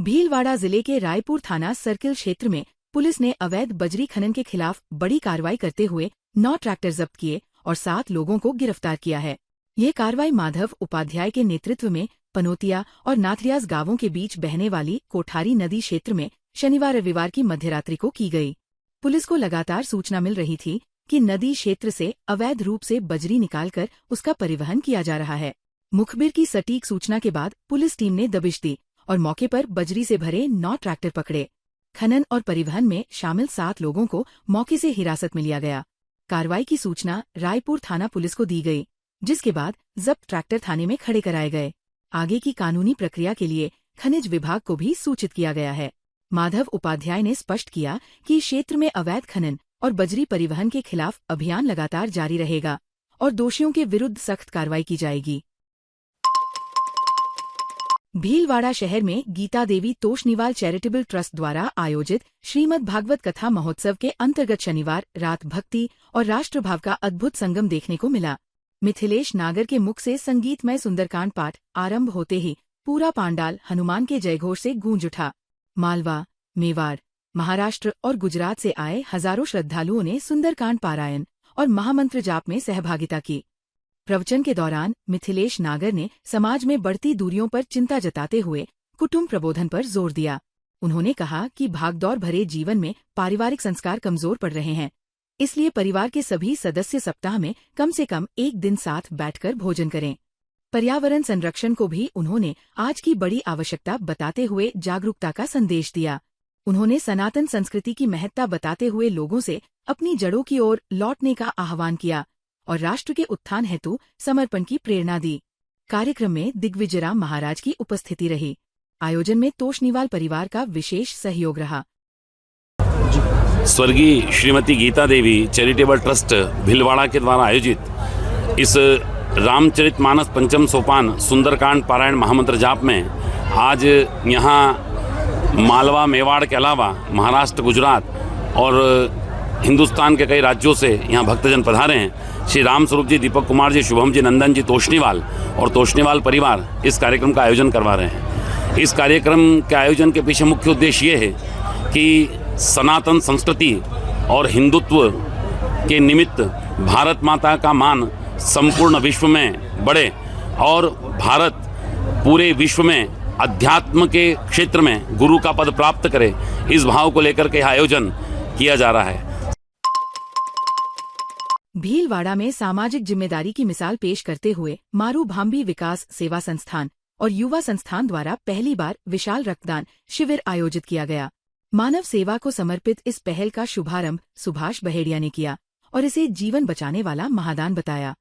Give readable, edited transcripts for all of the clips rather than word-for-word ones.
भीलवाड़ा जिले के रायपुर थाना सर्किल क्षेत्र में पुलिस ने अवैध बजरी खनन के खिलाफ बड़ी कार्रवाई करते हुए 9 ट्रैक्टर जब्त किए और 7 लोगों को गिरफ्तार किया है। ये कार्रवाई माधव उपाध्याय के नेतृत्व में पनोतिया और नाथरियाज गांवों के बीच बहने वाली कोठारी नदी क्षेत्र में शनिवार रविवार की मध्यरात्रि को की गई। पुलिस को लगातार सूचना मिल रही थी कि नदी क्षेत्र से अवैध रूप से बजरी निकालकर उसका परिवहन किया जा रहा है। मुखबिर की सटीक सूचना के बाद पुलिस टीम ने दबिश दी और मौके पर बजरी से भरे 9 ट्रैक्टर पकड़े। खनन और परिवहन में शामिल 7 लोगों को मौके से हिरासत में लिया गया। कार्रवाई की सूचना रायपुर थाना पुलिस को दी गई, जिसके बाद जब्त ट्रैक्टर थाने में खड़े कराए गए। आगे की कानूनी प्रक्रिया के लिए खनिज विभाग को भी सूचित किया गया है। माधव उपाध्याय ने स्पष्ट किया कि क्षेत्र में अवैध खनन और बजरी परिवहन के खिलाफ अभियान लगातार जारी रहेगा और दोषियों के विरुद्ध सख्त कार्रवाई की जाएगी। भीलवाड़ा शहर में गीता देवी तोषनीवाल चैरिटेबल ट्रस्ट द्वारा आयोजित श्रीमद् भागवत कथा महोत्सव के अंतर्गत शनिवार रात भक्ति और राष्ट्रभाव का अद्भुत संगम देखने को मिला। मिथिलेश नागर के मुख से संगीतमय सुंदरकांड पाठ आरंभ होते ही पूरा पांडाल हनुमान के जयघोष से गूंज उठा। मालवा, मेवाड़, महाराष्ट्र और गुजरात से आए हजारों श्रद्धालुओं ने सुंदरकांड पारायण और महामंत्र जाप में सहभागिता की। प्रवचन के दौरान मिथिलेश नागर ने समाज में बढ़ती दूरियों पर चिंता जताते हुए कुटुंब प्रबोधन पर जोर दिया। उन्होंने कहा कि भागदौड़ भरे जीवन में पारिवारिक संस्कार कमजोर पड़ रहे हैं, इसलिए परिवार के सभी सदस्य सप्ताह में कम से कम एक दिन साथ बैठकर भोजन करें। पर्यावरण संरक्षण को भी उन्होंने आज की बड़ी आवश्यकता बताते हुए जागरूकता का संदेश दिया। उन्होंने सनातन संस्कृति की महत्ता बताते हुए लोगों से अपनी जड़ों की ओर लौटने का आह्वान किया और राष्ट्र के उत्थान हेतु समर्पण की प्रेरणा दी। कार्यक्रम में दिग्विजयराम महाराज की उपस्थिति रही। आयोजन में तोषनीवाल परिवार का विशेष सहयोग रहा। स्वर्गीय श्रीमती गीता देवी चैरिटेबल ट्रस्ट भीलवाड़ा के द्वारा आयोजित इस रामचरितमानस पंचम सोपान सुंदरकांड पारायण महामंत्र जाप में आज यहाँ मालवा, मेवाड़ के अलावा महाराष्ट्र, गुजरात और हिंदुस्तान के कई राज्यों से यहाँ भक्तजन पधारे हैं। श्री राम स्वरूप जी, दीपक कुमार जी, शुभम जी, नंदन जी तोषनीवाल और तोषनीवाल परिवार इस कार्यक्रम का आयोजन करवा रहे हैं। इस कार्यक्रम के आयोजन के पीछे मुख्य उद्देश्य ये है कि सनातन संस्कृति और हिंदुत्व के निमित्त भारत माता का मान संपूर्ण विश्व में बढ़े और भारत पूरे विश्व में अध्यात्म के क्षेत्र में गुरु का पद प्राप्त करे, इस भाव को लेकर के यह आयोजन किया जा रहा है। भीलवाड़ा में सामाजिक जिम्मेदारी की मिसाल पेश करते हुए मारू भांबी विकास सेवा संस्थान और युवा संस्थान द्वारा पहली बार विशाल रक्तदान शिविर आयोजित किया गया। मानव सेवा को समर्पित इस पहल का शुभारंभ सुभाष बहेड़िया ने किया और इसे जीवन बचाने वाला महादान बताया।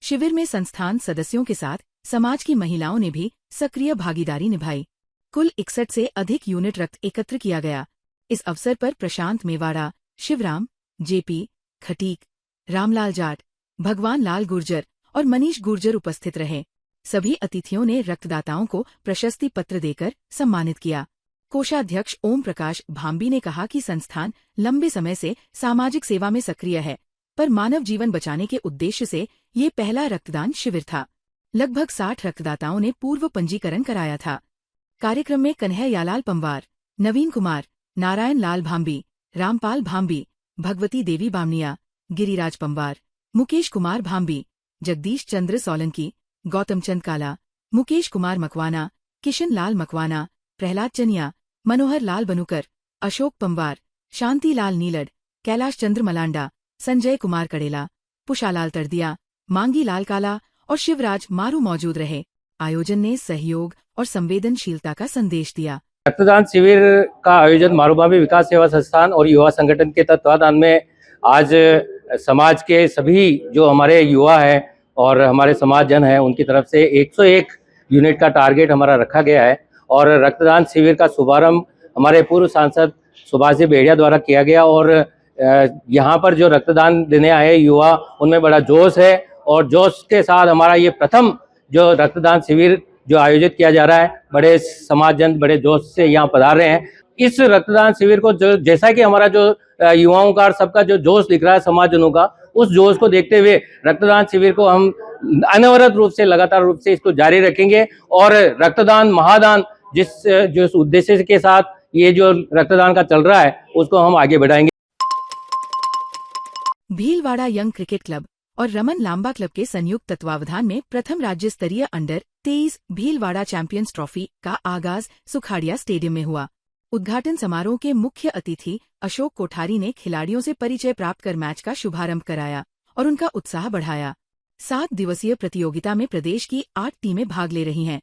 शिविर में संस्थान सदस्यों के साथ समाज की महिलाओं ने भी सक्रिय भागीदारी निभाई। कुल 61 से अधिक यूनिट रक्त एकत्र किया गया। इस अवसर पर प्रशांत मेवाड़ा, शिवराम, जेपी खटीक, रामलाल जाट, भगवान लाल गुर्जर और मनीष गुर्जर उपस्थित रहे। सभी अतिथियों ने रक्तदाताओं को प्रशस्ति पत्र देकर सम्मानित किया। कोषाध्यक्ष ओम प्रकाश भांबी ने कहा कि संस्थान लंबे समय से सामाजिक सेवा में सक्रिय है, पर मानव जीवन बचाने के उद्देश्य से ये पहला रक्तदान शिविर था। लगभग 60 रक्तदाताओं ने पूर्व पंजीकरण कराया था। कार्यक्रम में कन्हैयालाल पंवार, नवीन कुमार, नारायण लाल भांबी, रामपाल भांबी, भगवती देवी बामनिया, गिरिराज पंवार, मुकेश कुमार भांबी, जगदीश चंद्र सोलंकी, गौतम चंद काला, मुकेश कुमार मकवाना, किशन लाल मकवाना, प्रहलाद चनिया, मनोहर लाल बनुकर, अशोक पंवार, शांति लाल नीलड, कैलाश चंद्र मलांडा, संजय कुमार कड़ेला, पुषालाल तरदिया, मांगी लाल काला और शिवराज मारू मौजूद रहे। आयोजन ने सहयोग और संवेदनशीलता का संदेश दिया। रक्तदान शिविर का आयोजन मारूभांबी विकास सेवा संस्थान और युवा संगठन के तत्वाधान में आज समाज के सभी जो हमारे युवा हैं और हमारे समाज जन हैं उनकी तरफ से 101 यूनिट का टारगेट हमारा रखा गया है और रक्तदान शिविर का शुभारंभ हमारे पूर्व सांसद सुभाष जी बहेड़िया द्वारा किया गया और यहाँ पर जो रक्तदान देने आए युवा उनमें बड़ा जोश है और जोश के साथ हमारा ये प्रथम जो रक्तदान शिविर जो आयोजित किया जा रहा है, बड़े समाज जन बड़े जोश से यहाँ पधार रहे हैं। इस रक्तदान शिविर को जो जैसा कि हमारा जो युवाओं का और सबका जो जोश दिख रहा है समाजजनों का, उस जोश को देखते हुए रक्तदान शिविर को हम अनवरत रूप से लगातार रूप से इसको जारी रखेंगे और रक्तदान महादान जो इस उद्देश्य के साथ ये जो रक्तदान का चल रहा है उसको हम आगे बढ़ाएंगे। भीलवाड़ा यंग क्रिकेट क्लब और रमन लांबा क्लब के संयुक्त तत्वावधान में प्रथम राज्य स्तरीय अंडर-23 भीलवाड़ा चैंपियंस ट्रॉफी का आगाज सुखाड़िया स्टेडियम में हुआ। उद्घाटन समारोह के मुख्य अतिथि अशोक कोठारी ने खिलाड़ियों से परिचय प्राप्त कर मैच का शुभारंभ कराया और उनका उत्साह बढ़ाया। 7 दिवसीय प्रतियोगिता में प्रदेश की 8 टीमें भाग ले रही हैं,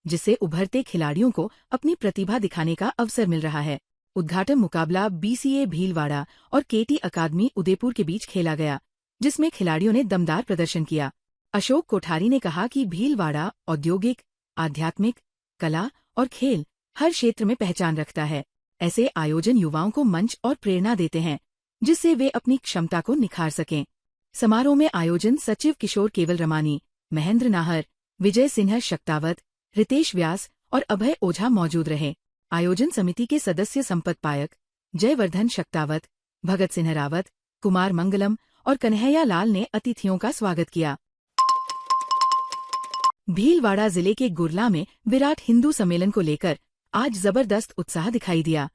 जिससे उभरते खिलाड़ियों को अपनी प्रतिभा दिखाने का अवसर मिल रहा है। उद्घाटन मुकाबला BCA भीलवाड़ा और KT अकादमी उदयपुर के बीच खेला गया, जिसमें खिलाड़ियों ने दमदार प्रदर्शन किया। अशोक कोठारी ने कहा कि भीलवाड़ा औद्योगिक, आध्यात्मिक, कला और खेल हर क्षेत्र में पहचान रखता है। ऐसे आयोजन युवाओं को मंच और प्रेरणा देते हैं, जिससे वे अपनी क्षमता को निखार सकें। समारोह में आयोजन सचिव किशोर केवल रमानी, महेंद्र नाहर, विजय सिन्हा शक्तावत, रितेश व्यास और अभय ओझा मौजूद रहे। आयोजन समिति के सदस्य संपत पायक, जयवर्धन शक्तावत, भगत सिंह रावत, कुमार मंगलम और कन्हैया लाल ने अतिथियों का स्वागत किया। भीलवाड़ा जिले के गुरला में विराट हिंदू सम्मेलन को लेकर आज जबरदस्त उत्साह दिखाई दिया।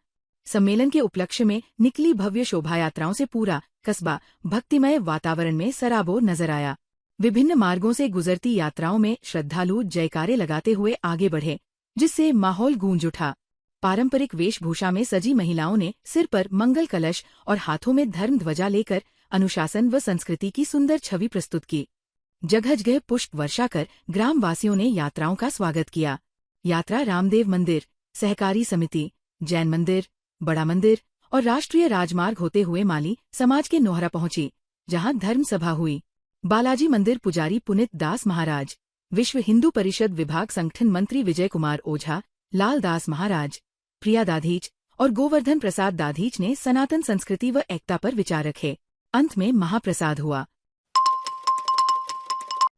सम्मेलन के उपलक्ष्य में निकली भव्य शोभायात्राओं से पूरा कस्बा भक्तिमय वातावरण में सराबोर नजर आया। विभिन्न मार्गों से गुजरती यात्राओं में श्रद्धालु जयकारे लगाते हुए आगे बढ़े, जिससे माहौल गूंज उठा। पारंपरिक वेशभूषा में सजी महिलाओं ने सिर पर मंगल कलश और हाथों में धर्म ध्वजा लेकर अनुशासन व संस्कृति की सुंदर छवि प्रस्तुत की। जगह जगह पुष्प वर्षा कर ग्रामवासियों ने यात्राओं का स्वागत किया। यात्रा रामदेव मंदिर, सहकारी समिति, जैन मंदिर, बड़ा मंदिर और राष्ट्रीय राजमार्ग होते हुए माली समाज के नोहरा पहुंची, जहां धर्म सभा हुई। बालाजी मंदिर पुजारी पुनित दास महाराज, विश्व हिंदू परिषद विभाग संगठन मंत्री विजय कुमार ओझा, लाल दास महाराज, प्रिया दाधीच और गोवर्धन प्रसाद दाधीच ने सनातन संस्कृति व एकता पर विचार रखे। अंत में महाप्रसाद हुआ।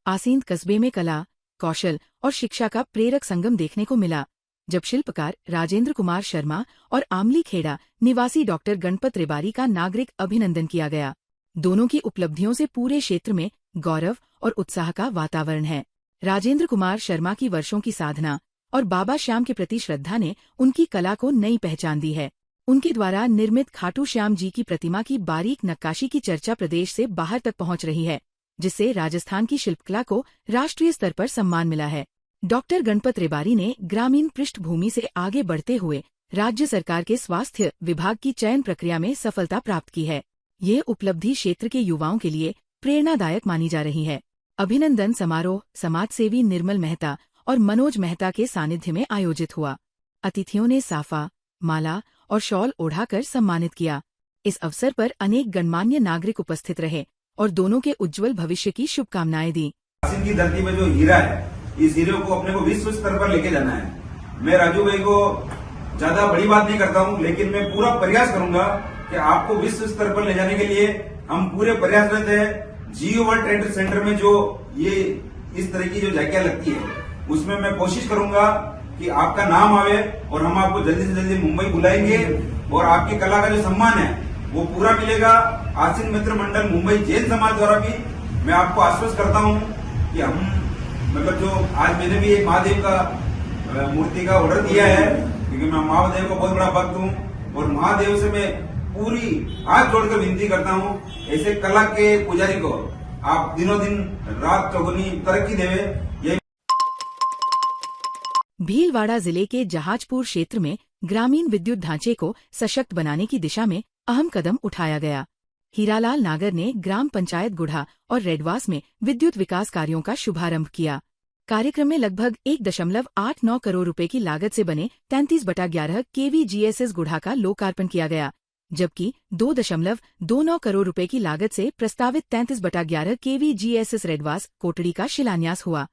आसींद कस्बे में कला, कौशल और शिक्षा का प्रेरक संगम देखने को मिला, जब शिल्पकार राजेंद्र कुमार शर्मा और आमली खेड़ा निवासी डॉक्टर गणपत रेबारी का नागरिक अभिनंदन किया गया। दोनों की उपलब्धियों से पूरे क्षेत्र में गौरव और उत्साह का वातावरण है। राजेंद्र कुमार शर्मा की वर्षों की साधना और बाबा श्याम के प्रति श्रद्धा ने उनकी कला को नई पहचान दी है। उनके द्वारा निर्मित खाटू श्याम जी की प्रतिमा की बारीक नक्काशी की चर्चा प्रदेश से बाहर तक पहुंच रही है, जिससे राजस्थान की शिल्पकला को राष्ट्रीय स्तर पर सम्मान मिला है। डॉक्टर गणपत रेबारी ने ग्रामीण पृष्ठभूमि से आगे बढ़ते हुए राज्य सरकार के स्वास्थ्य विभाग की चयन प्रक्रिया में सफलता प्राप्त की है। ये उपलब्धि क्षेत्र के युवाओं के लिए प्रेरणादायक मानी जा रही है। अभिनंदन समारोह समाजसेवी निर्मल मेहता और मनोज मेहता के सानिध्य में आयोजित हुआ। अतिथियों ने साफा, माला और शॉल ओढ़ाकर सम्मानित किया। इस अवसर पर अनेक गणमान्य नागरिक उपस्थित रहे और दोनों के उज्जवल भविष्य की शुभकामनाएं दी। आसिन की धरती में जो हीरा है, इस हीरे को अपने को विश्व स्तर पर लेके जाना है। मैं राजू भाई को ज्यादा बड़ी बात नहीं करता हूं, लेकिन मैं पूरा प्रयास करूंगा कि आपको विश्व स्तर पर ले जाने के लिए हम पूरे प्रयासरत हैं। जियो वर्ल्ड ट्रेड सेंटर में जो ये इस तरह की जो झांकियां लगती है, उसमें मैं कोशिश करूंगा कि आपका नाम आवे और हम आपको जल्दी से जल्दी मुंबई बुलाएंगे और आपकी कला का जो सम्मान है वो पूरा मिलेगा। आसीन मित्र मंडल मुंबई जैन समाज द्वारा भी मैं आपको आश्वस्त करता हूं कि हम मतलब जो आज मैंने भी एक महादेव का मूर्ति का ऑर्डर दिया है, क्योंकि मैं महादेव का बहुत बड़ा भक्त हूं और महादेव से मैं पूरी हाथ जोड़कर विनती करता हूं, ऐसे कला के पुजारी को आप दिनों दिन रात चौगुनी तरक्की देवे। ये भीलवाड़ा जिले के जहाजपुर क्षेत्र में ग्रामीण विद्युत ढांचे को सशक्त बनाने की दिशा में अहम कदम उठाया गया। हीरालाल नागर ने ग्राम पंचायत गुढ़ा और रेडवास में विद्युत विकास कार्यों का शुभारंभ किया। कार्यक्रम में लगभग 1.89 करोड़ रुपए की लागत से बने 33/11 kV GSS गुढ़ा का लोकार्पण किया गया, जबकि 2.29 करोड़ रुपए की लागत से प्रस्तावित 33/11 kV GSS रेडवास कोटड़ी का शिलान्यास हुआ।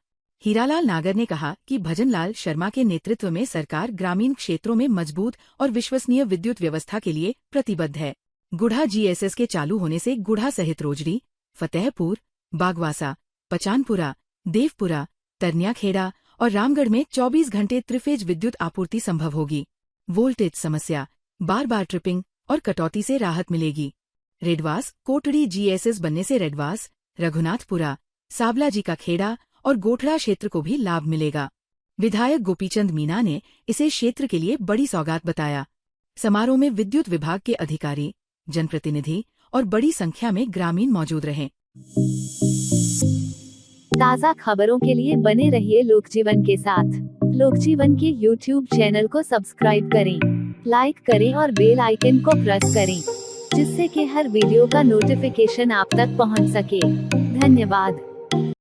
हीरालाल नागर ने कहा कि भजनलाल शर्मा के नेतृत्व में सरकार ग्रामीण क्षेत्रों में मजबूत और विश्वसनीय विद्युत व्यवस्था के लिए प्रतिबद्ध है। गुढ़ा GSS के चालू होने से गुढ़ा सहित रोजड़ी, फतेहपुर, बागवासा, पचानपुरा, देवपुरा, तरनियाखेड़ा और रामगढ़ में 24 घंटे त्रिफेज विद्युत आपूर्ति संभव होगी। वोल्टेज समस्या, बार बार ट्रिपिंग और कटौती से राहत मिलेगी। रेडवास कोटड़ी GSS बनने से रेडवास, रघुनाथपुरा, साबलाजी का खेड़ा और गोठड़ा क्षेत्र को भी लाभ मिलेगा। विधायक गोपीचंद मीना ने इसे क्षेत्र के लिए बड़ी सौगात बताया। समारोह में विद्युत विभाग के अधिकारी, जनप्रतिनिधि और बड़ी संख्या में ग्रामीण मौजूद रहे। ताज़ा खबरों के लिए बने रहिए लोकजीवन के साथ। लोकजीवन के YouTube चैनल को सब्सक्राइब करें, लाइक करें और बेल आइकन को प्रेस करें, जिससे कि हर वीडियो का नोटिफिकेशन आप तक पहुंच सके। धन्यवाद।